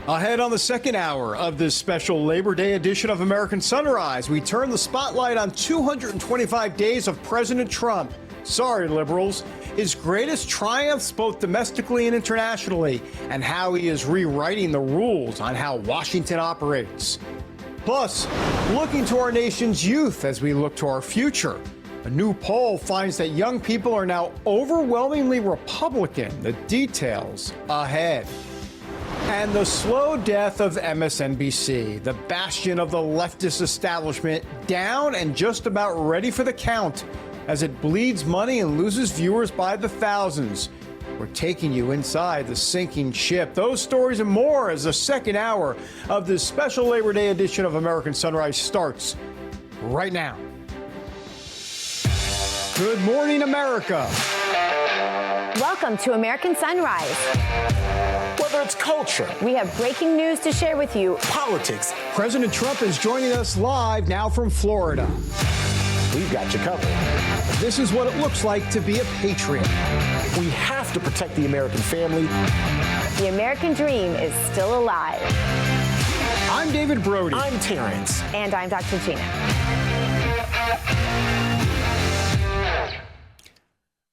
Ahead on the second hour of this special Labor Day edition of American Sunrise, we turn the spotlight on 225 days of President Trump. Sorry, liberals. His greatest triumphs both domestically and internationally, and how he is rewriting the rules on how Washington operates. Plus, looking to our nation's youth as we look to our future. A new poll finds that young people are now overwhelmingly Republican. The details ahead. And the slow death of MSNBC, the bastion of the leftist establishment, down and just about ready for the count as it bleeds money and loses viewers by the thousands. We're taking you inside the sinking ship. Those stories and more as the second hour of this special Labor Day edition of American Sunrise starts right now. Good morning, America. Welcome to American Sunrise. Whether it's culture, We have breaking news to share with you. politics, President Trump is joining us live now from Florida. we've got you covered. This is what it looks like to be a patriot. We have to protect the American family. The American dream is still alive. I'm David Brody. I'm Terrence. And I'm Dr. Gina.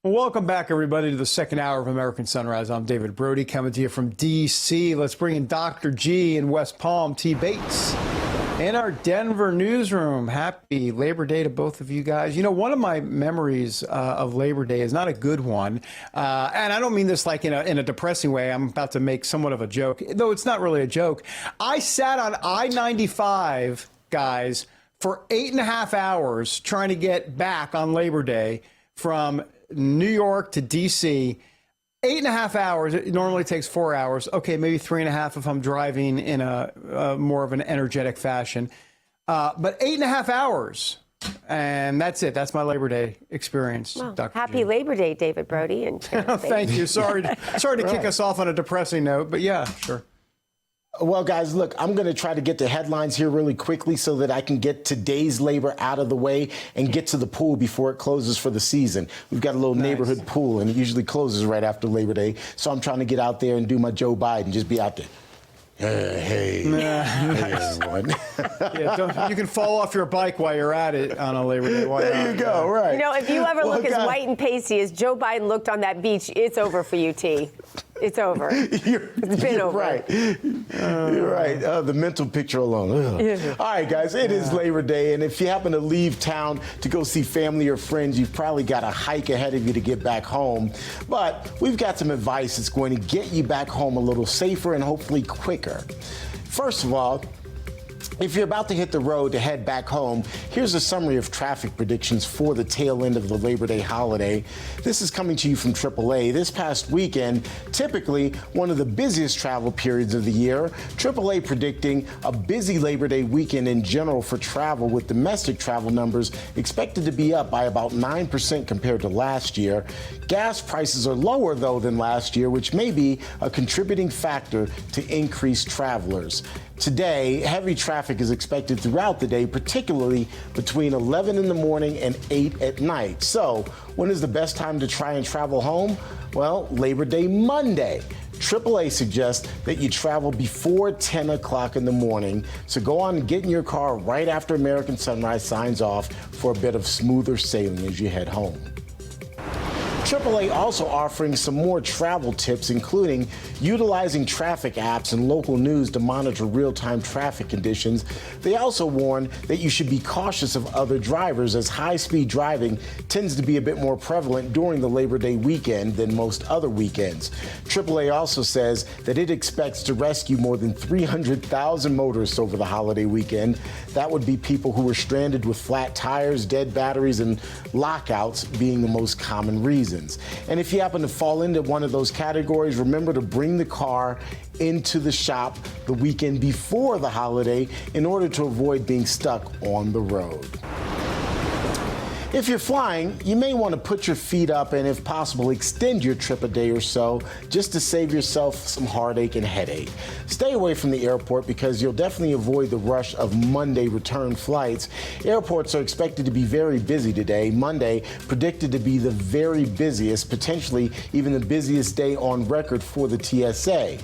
Welcome back, everybody, to the second hour of American Sunrise. I'm David Brody, coming to you from D.C. Let's bring in Dr. G in West Palm, T. Bates, in our Denver newsroom. Happy Labor Day to both of you guys. You know, one of my memories of Labor Day is not a good one, and I don't mean this like in a depressing way. I'm about to make somewhat of a joke, though it's not really a joke. I sat on I-95, guys, for 8.5 hours trying to get back on Labor Day from New York to D.C., 8.5 hours. It normally takes 4 hours. Okay, maybe 3.5 if I'm driving in a more of an energetic fashion. But 8.5 hours. And that's it. That's my Labor Day experience, Well, Dr. happy G. Labor Day, David Brody. And Thank you. Sorry to kick us off on a depressing note, but yeah, sure. Well, guys, look, I'm going to try to get the headlines here really quickly so that I can get today's labor out of the way and get to the pool before it closes for the season. We've got a little neighborhood pool, and it usually closes right after Labor Day. So I'm trying to get out there and do my Joe Biden, just be out there. Hey, everyone. Yeah, you can fall off your bike while you're at it on a Labor Day. Why There you go, right. You know, if you ever look as white and pasty as Joe Biden looked on that beach, it's over for you, T. It's over. It's been over. Right. You're right. The mental picture alone. Yeah. All right, guys, it is Labor Day, and if you happen to leave town to go see family or friends, you've probably got a hike ahead of you to get back home. But we've got some advice that's going to get you back home a little safer and hopefully quicker. First of all, if you're about to hit the road to head back home, here's a summary of traffic predictions for the tail end of the Labor Day holiday. This is coming to you from AAA. This past weekend, typically one of the busiest travel periods of the year, AAA predicting a busy Labor Day weekend in general for travel, with domestic travel numbers expected to be up by about 9% compared to last year. Gas prices are lower, though, than last year, which may be a contributing factor to increased travelers. Today, heavy traffic is expected throughout the day, particularly between 11 in the morning and 8 at night. So, when is the best time to try and travel home? Well, Labor Day Monday. AAA suggests that you travel before 10 o'clock in the morning. So go on and get in your car right after American Sunrise signs off for a bit of smoother sailing as you head home. AAA also offering some more travel tips, including utilizing traffic apps and local news to monitor real-time traffic conditions. They also warn that you should be cautious of other drivers, as high-speed driving tends to be a bit more prevalent during the Labor Day weekend than most other weekends. AAA also says that it expects to rescue more than 300,000 motorists over the holiday weekend. That would be people who were stranded with flat tires, dead batteries, and lockouts being the most common reasons. And if you happen to fall into one of those categories, remember to bring the car into the shop the weekend before the holiday in order to avoid being stuck on the road. If you're flying, you may want to put your feet up and, if possible, extend your trip a day or so just to save yourself some heartache and headache. Stay away from the airport because you'll definitely avoid the rush of Monday return flights. Airports are expected to be very busy today. Monday predicted to be the very busiest, potentially even the busiest day on record for the TSA.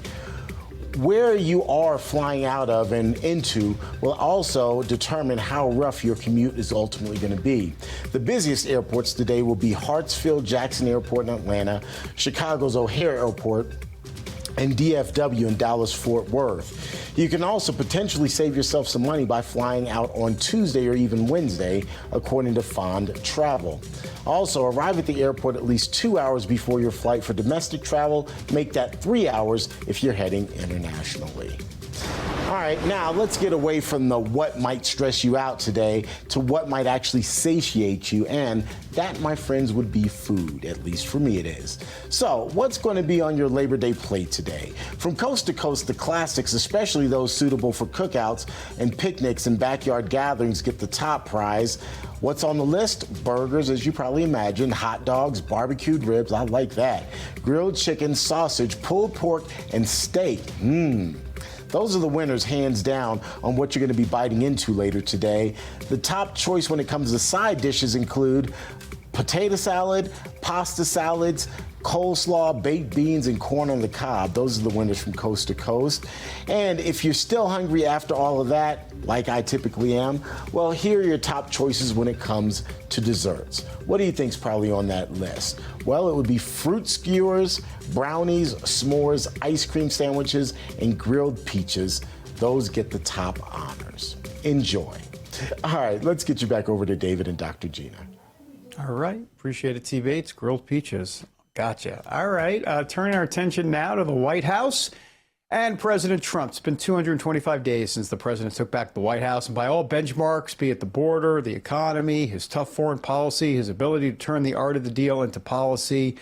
where you are flying out of and into will also determine how rough your commute is ultimately going to be. The busiest airports today will be Hartsfield-Jackson Airport in Atlanta, Chicago's O'Hare Airport, and DFW in Dallas-Fort Worth. You can also potentially save yourself some money by flying out on Tuesday or even Wednesday, according to Fond Travel. Also, arrive at the airport at least 2 hours before your flight for domestic travel. Make that 3 hours if you're heading internationally. All right, now let's get away from the what might stress you out today to what might actually satiate you, and that, my friends, would be food. At least for me it is. So what's going to be on your Labor Day plate today? From coast to coast, the classics, especially those suitable for cookouts and picnics and backyard gatherings, get the top prize. What's on the list? Burgers, as you probably imagine, hot dogs, barbecued ribs, I like that, grilled chicken, sausage, pulled pork, and steak. Those are the winners, hands down, on what you're going to be biting into later today. The top choice when it comes to side dishes include potato salad, pasta salads, coleslaw, baked beans, and corn on the cob. Those are the winners from coast to coast. And if you're still hungry after all of that, like I typically am, well, here are your top choices when it comes to desserts. What do you think's probably on that list? Well, it would be fruit skewers, brownies, s'mores, ice cream sandwiches, and grilled peaches. Those get the top honors. Enjoy. All right, let's get you back over to David and Dr. Gina. All right. Appreciate it, T. Bates. Grilled peaches. Gotcha. All right. Turning our attention now to the White House and President Trump. It's been 225 days since the president took back the White House. And by all benchmarks, be it the border, the economy, his tough foreign policy, his ability to turn the art of the deal into policy,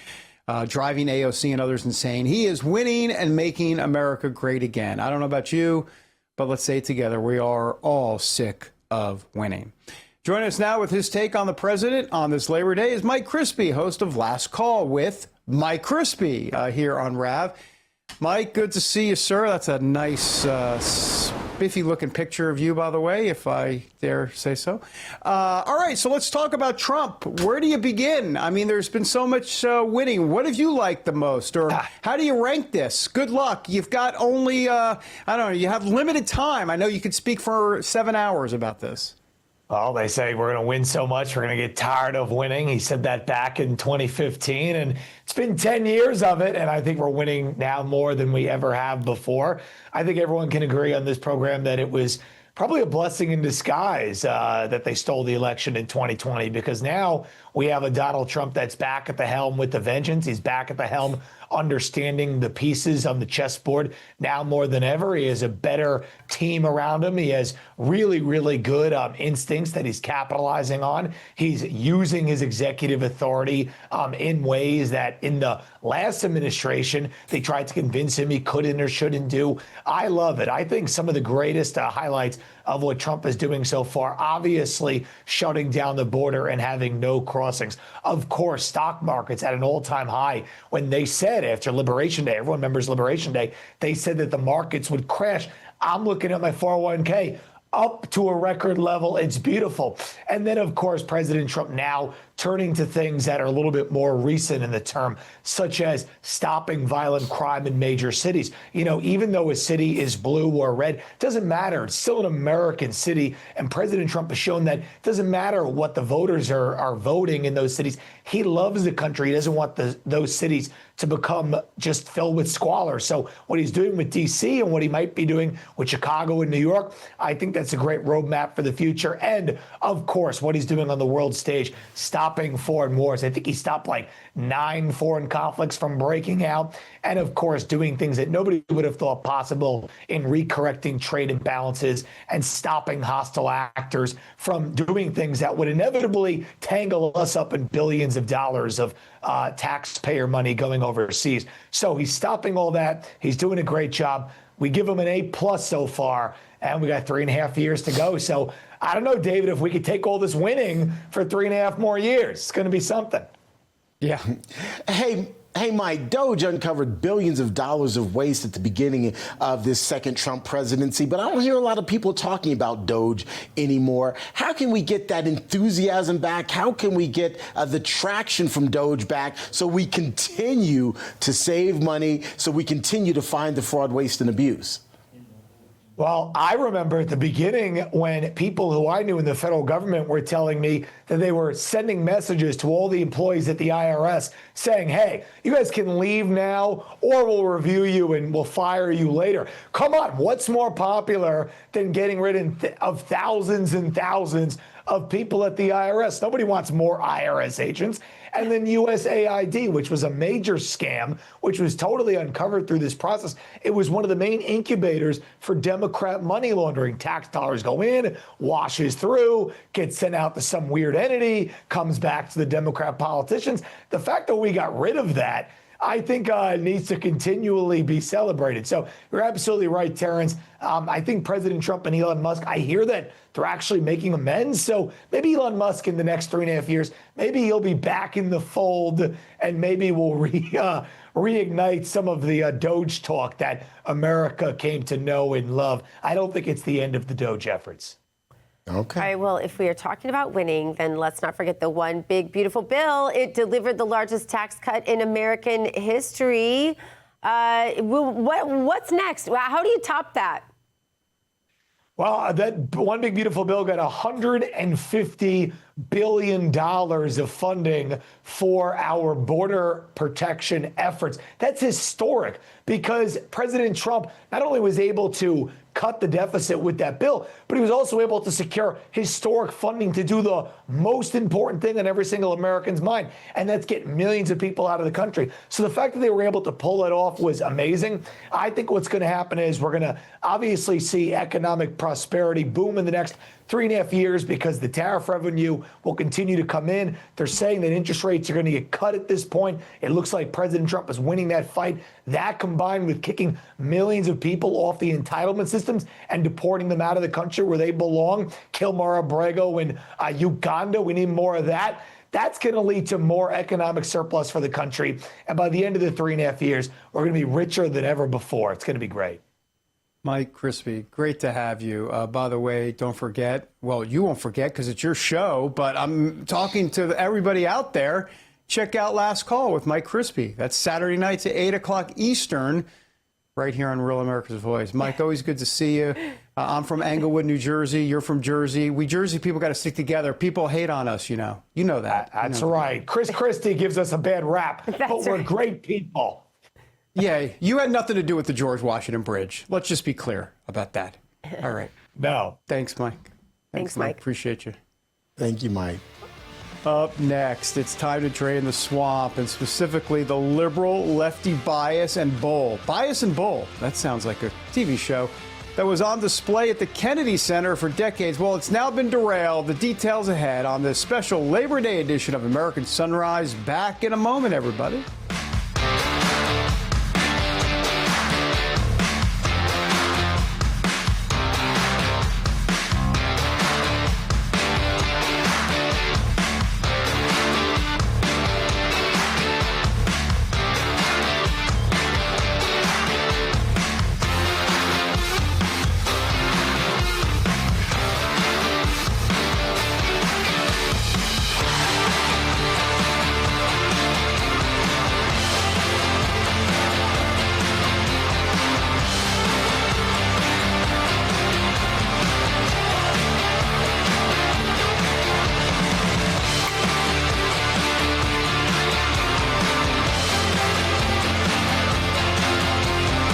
driving AOC and others insane, he is winning and making America great again. I don't know about you, but let's say it together. We are all sick of winning. Joining us now with his take on the president on this Labor Day is Mike Crispy, host of Last Call with Mike Crispy here on RAV. Mike, good to see you, sir. That's a nice, spiffy-looking picture of you, by the way, if I dare say so. All right, so let's talk about Trump. Where do you begin? I mean, there's been so much winning. What have you liked the most, or how do you rank this? Good luck. You've got only, I don't know, you have limited time. I know you could speak for 7 hours about this. Well, they say we're going to win so much, we're going to get tired of winning. He said that back in 2015, and it's been 10 years of it, and I think we're winning now more than we ever have before. I think everyone can agree on this program that it was probably a blessing in disguise that they stole the election in 2020, because now we have a Donald Trump that's back at the helm with the vengeance. He's back at the helm understanding the pieces on the chessboard now more than ever. He has a better team around him. He has really, really good instincts that he's capitalizing on. He's using his executive authority in ways that in the last administration, they tried to convince him he couldn't or shouldn't do. I love it. I think some of the greatest highlights of what Trump is doing so far, obviously shutting down the border and having no crossings. Of course, stock markets at an all-time high when they said after Liberation Day, everyone remembers Liberation Day, they said that the markets would crash. I'm looking at my 401k up to a record level. It's beautiful. And then, of course, President Trump now turning to things that are a little bit more recent in the term, such as stopping violent crime in major cities. You know, even though a city is blue or red, it doesn't matter. It's still an American city. And President Trump has shown that it doesn't matter what the voters are voting in those cities. He loves the country. He doesn't want those cities to become just filled with squalor. So what he's doing with D.C. and what he might be doing with Chicago and New York, I think that's a great roadmap for the future. And, of course, what he's doing on the world stage, stopping foreign wars. I think he stopped like 9 foreign conflicts from breaking out. And, of course, doing things that nobody would have thought possible in recorrecting trade imbalances and stopping hostile actors from doing things that would inevitably tangle us up in billions of dollars of taxpayer money going overseas. So he's stopping all that. He's doing a great job. We give him an A+ so far, and we got 3.5 years to go. So I don't know, David, if we could take all this winning for 3.5 more years. It's going to be something. Yeah. Hey, Hey, Mike, Doge uncovered billions of dollars of waste at the beginning of this second Trump presidency, but I don't hear a lot of people talking about Doge anymore. How can we get that enthusiasm back? How can we get the traction from Doge back so we continue to save money, so we continue to find the fraud, waste, and abuse? Well, I remember at the beginning when people who I knew in the federal government were telling me that they were sending messages to all the employees at the IRS saying, hey, you guys can leave now or we'll review you and we'll fire you later. Come on, what's more popular than getting rid of thousands and thousands of people at the IRS? Nobody wants more IRS agents. And then USAID, which was a major scam, which was totally uncovered through this process. It was one of the main incubators for Democrat money laundering. Tax dollars go in, washes through, gets sent out to some weird entity, comes back to the Democrat politicians. The fact that we got rid of that, I think needs to continually be celebrated. So you're absolutely right, Terrence. I think President Trump and Elon Musk, I hear that they're actually making amends. So maybe Elon Musk in the next 3.5 years, maybe he'll be back in the fold and maybe we'll reignite some of the Doge talk that America came to know and love. I don't think it's the end of the Doge efforts. Okay. All right, well, if we are talking about winning, then let's not forget the one big, beautiful bill. It delivered the largest tax cut in American history. What's next? How do you top that? Well, that one big, beautiful bill got $150 billion of funding for our border protection efforts. That's historic because President Trump not only was able to cut the deficit with that bill, but he was also able to secure historic funding to do the most important thing on every single American's mind, and that's get millions of people out of the country. So the fact that they were able to pull it off was amazing. I think what's going to happen is we're going to obviously see economic prosperity boom in the next 3.5 years because the tariff revenue will continue to come in. They're saying that interest rates are going to get cut at this point. It looks like President Trump is winning that fight. That combined with kicking millions of people off the entitlement systems and deporting them out of the country where they belong, Kilmar Abrego in Uganda, we need more of that. That's going to lead to more economic surplus for the country. And by the end of the 3.5 years, we're going to be richer than ever before. It's going to be great. Mike Crispy, great to have you. By the way, don't forget, well, you won't forget because it's your show, but I'm talking to everybody out there. Check out Last Call with Mike Crispy. That's Saturday nights at 8 o'clock Eastern, right here on Real America's Voice. Mike, always good to see you. I'm from Englewood, New Jersey. You're from Jersey. We Jersey people got to stick together. People hate on us, you know. You know that. That's right. Chris Christie gives us a bad rap, but we're great people. Yeah, you had nothing to do with the George Washington Bridge. Let's just be clear about that. All right. No. Thanks, Mike. Thanks, Mike. Appreciate you. Thank you, Mike. Up next, it's time to drain the swamp, and specifically the liberal lefty bias and bull. Bias and bull. That sounds like a TV show that was on display at the Kennedy Center for decades. Well, it's now been derailed. The details ahead on this special Labor Day edition of American Sunrise. Back in a moment, everybody.